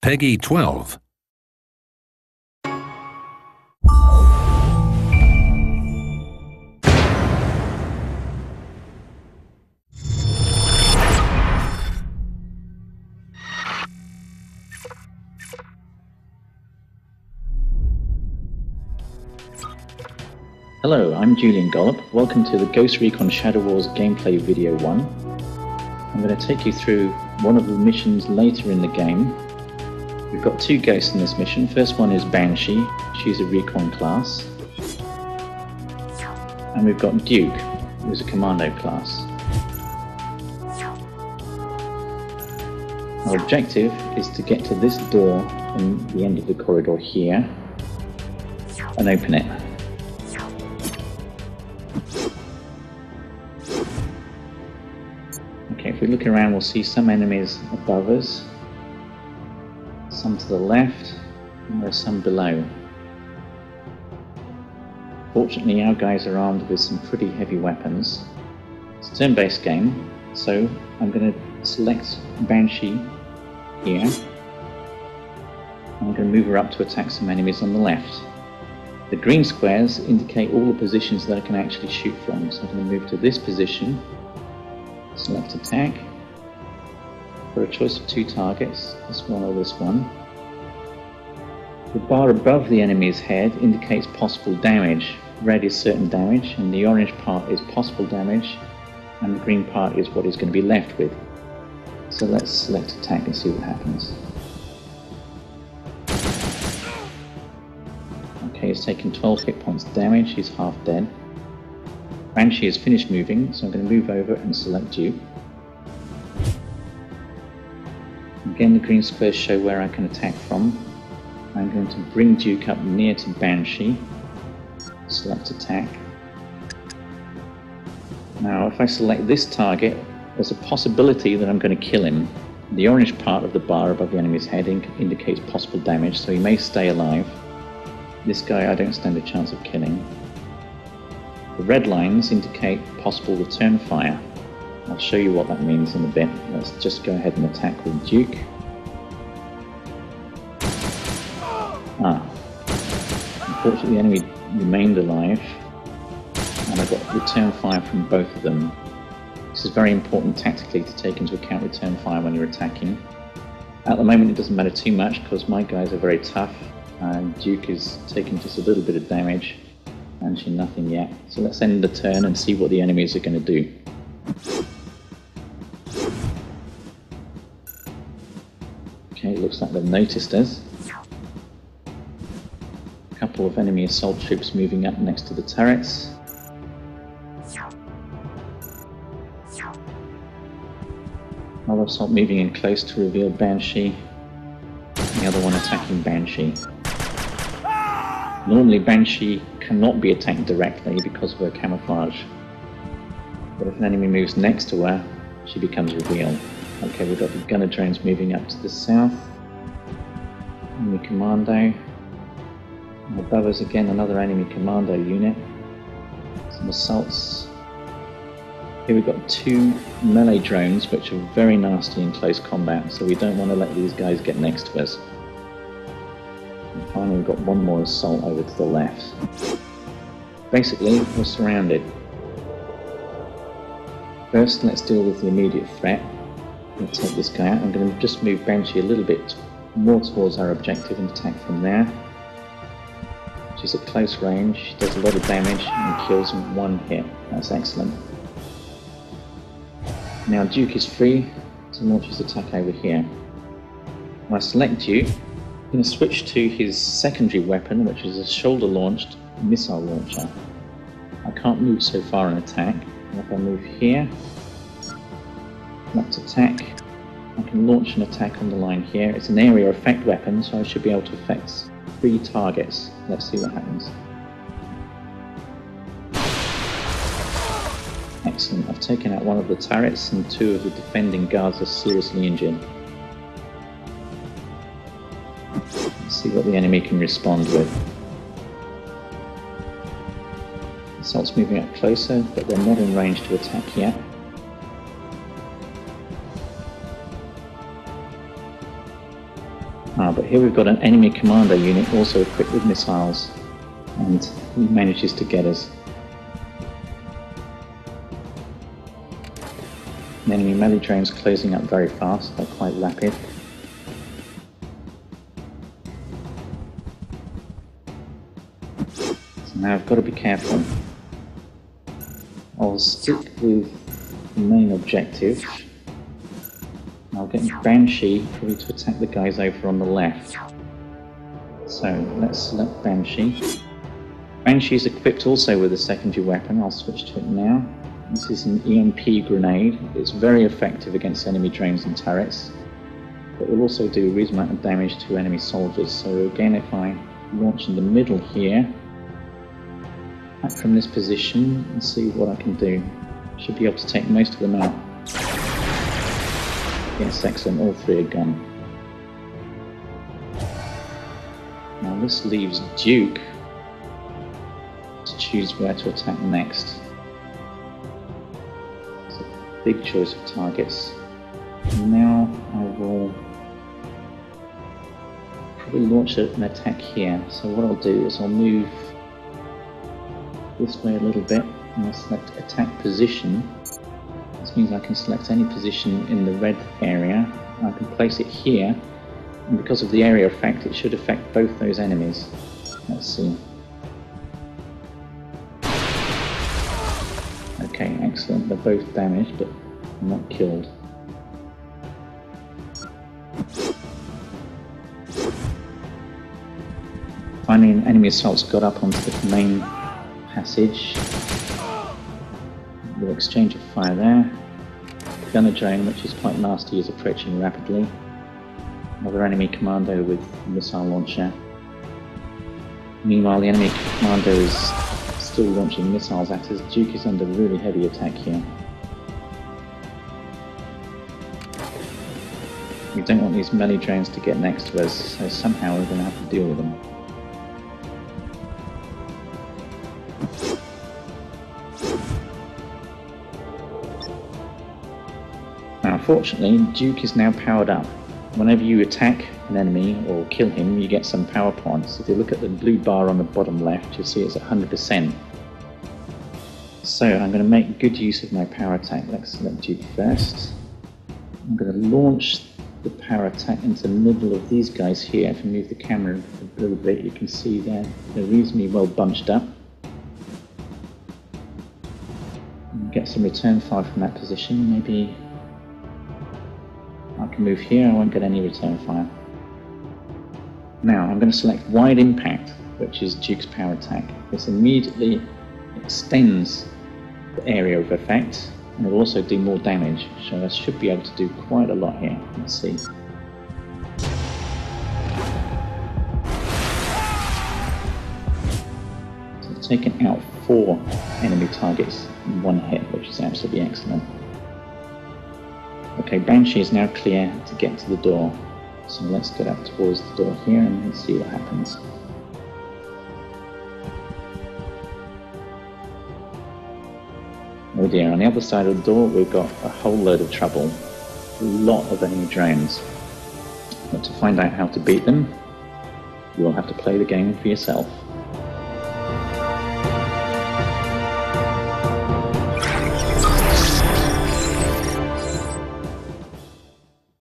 Peggy 12. Hello, I'm Julian Gollop. Welcome to the Ghost Recon Shadow Wars gameplay video 1. I'm going to take you through one of the missions later in the game. We've got two ghosts in this mission. First one is Banshee. She's a Recon class. And we've got Duke, who's a Commando class. Our objective is to get to this door in the end of the corridor here and open it. Okay, if we look around, we'll see some enemies above us, some to the left, and there are some below. Fortunately, our guys are armed with some pretty heavy weapons. It's a turn-based game, so I'm going to select Banshee here. I'm going to move her up to attack some enemies on the left. The green squares indicate all the positions that I can actually shoot from, so I'm going to move to this position. Select attack for a choice of two targets, this one or this one. The bar above the enemy's head indicates possible damage. Red is certain damage, and the orange part is possible damage, and the green part is what he's going to be left with. So let's select attack and see what happens. Okay, he's taken 12 hit points damage, he's half dead. Banshee has finished moving, so I'm going to move over and select Duke. Again, the green squares show where I can attack from. I'm going to bring Duke up near to Banshee. Select attack. Now, if I select this target, there's a possibility that I'm going to kill him. The orange part of the bar above the enemy's head indicates possible damage, so he may stay alive. This guy I don't stand a chance of killing. The red lines indicate possible return fire. I'll show you what that means in a bit. Let's just go ahead and attack with Duke. Unfortunately the enemy remained alive, and I got return fire from both of them. This is very important tactically to take into account return fire when you're attacking. At the moment it doesn't matter too much because my guys are very tough, and Duke is taking just a little bit of damage. Banshee nothing yet. So let's end the turn and see what the enemies are going to do. Okay, it looks like they've noticed us. A couple of enemy assault troops moving up next to the turrets. Another assault moving in close to reveal Banshee. The other one attacking Banshee. Normally Banshee cannot be attacked directly because of her camouflage, but if an enemy moves next to her, she becomes revealed. Okay, we've got the gunner drones moving up to the south, enemy commando, and above us again another enemy commando unit, some assaults. Here we've got two melee drones which are very nasty in close combat, so we don't want to let these guys get next to us. And finally we've got one more assault over to the left. Basically, we're surrounded. First, let's deal with the immediate threat. We'll take this guy out. I'm going to just move Banshee a little bit more towards our objective and attack from there. She's at close range, she does a lot of damage and kills in one hit. That's excellent. Now Duke is free to launch his attack over here. When I select Duke, I'm going to switch to his secondary weapon, which is a shoulder-launched missile launcher. I can't move so far and attack, and if I move here, select attack, I can launch an attack on the line here. It's an area effect weapon, so I should be able to affect 3 targets. Let's see what happens. Excellent, I've taken out one of the turrets and 2 of the defending guards are seriously injured. Let's see what the enemy can respond with. Assault's moving up closer, but they're not in range to attack yet. But here we've got an enemy commando unit also equipped with missiles, and he manages to get us. The enemy melee drones closing up very fast, they're quite rapid. So now I've got to be careful. I'll stick with the main objective. I'll get Banshee probably to attack the guys over on the left. So let's select Banshee. Banshee is equipped also with a secondary weapon. I'll switch to it now. This is an EMP grenade. It's very effective against enemy drones and turrets. But will also do a reasonable amount of damage to enemy soldiers. So again, if I launch in the middle here, back from this position and see what I can do. Should be able to take most of them out. Yes, excellent, all three are gone. Now this leaves Duke to choose where to attack next. It's a big choice of targets. And now I will probably launch an attack here. So what I'll do is I'll move this way a little bit and I'll select attack position. This means I can select any position in the red area. I can place it here, and because of the area effect, it should affect both those enemies. Let's see. Okay, excellent. They're both damaged, but not killed. Finally, an enemy assault's got up onto the main passage. We'll exchange a fire there. Gunner drone, which is quite nasty, is approaching rapidly. Another enemy commando with a missile launcher. Meanwhile, the enemy commando is still launching missiles at us. Duke is under really heavy attack here. We don't want these melee drones to get next to us, so somehow we're going to have to deal with them. Now, unfortunately, Duke is now powered up. Whenever you attack an enemy or kill him, you get some power points. If you look at the blue bar on the bottom left, you'll see it's at 100%. So I'm going to make good use of my power attack. Let's select Duke first. I'm going to launch the power attack into the middle of these guys here. If you move the camera a little bit, you can see they're reasonably well bunched up. Get some return fire from that position. Maybe I can move here, I won't get any return fire. Now I'm going to select Wide Impact, which is Duke's power attack. This immediately extends the area of effect, and it will also do more damage, so I should be able to do quite a lot here. Let's see. So I've taken out 4 enemy targets in one hit, which is absolutely excellent. Okay, Banshee is now clear to get to the door. So let's get up towards the door here and let's see what happens. Oh dear, on the other side of the door we've got a whole load of trouble. A lot of enemy drones. But to find out how to beat them, you'll have to play the game for yourself.